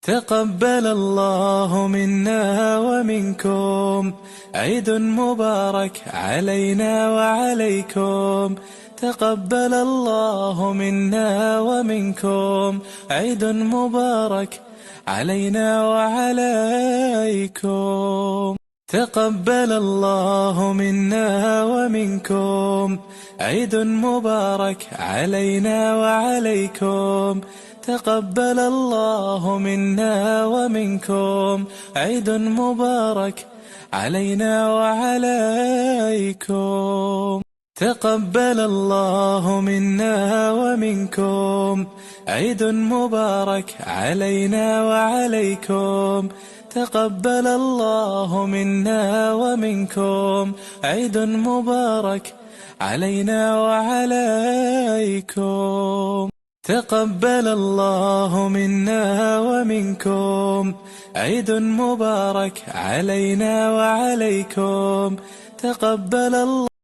تقبل الله منا ومنكم، عيد مبارك علينا وعليكم. تقبل الله منا ومنكم، عيد مبارك علينا وعليكم. تقبل الله منا ومنكم، عيد مبارك علينا وعليكم. تقبل الله منا ومنكم، عيد مبارك علينا وعليكم. تقبل الله منا ومنكم، عيد مبارك علينا وعليكم. تقبل الله منا ومنكم، عيد مبارك علينا وعليكم. تقبل الله منا ومنكم، عيد مبارك علينا وعليكم. تقبل الله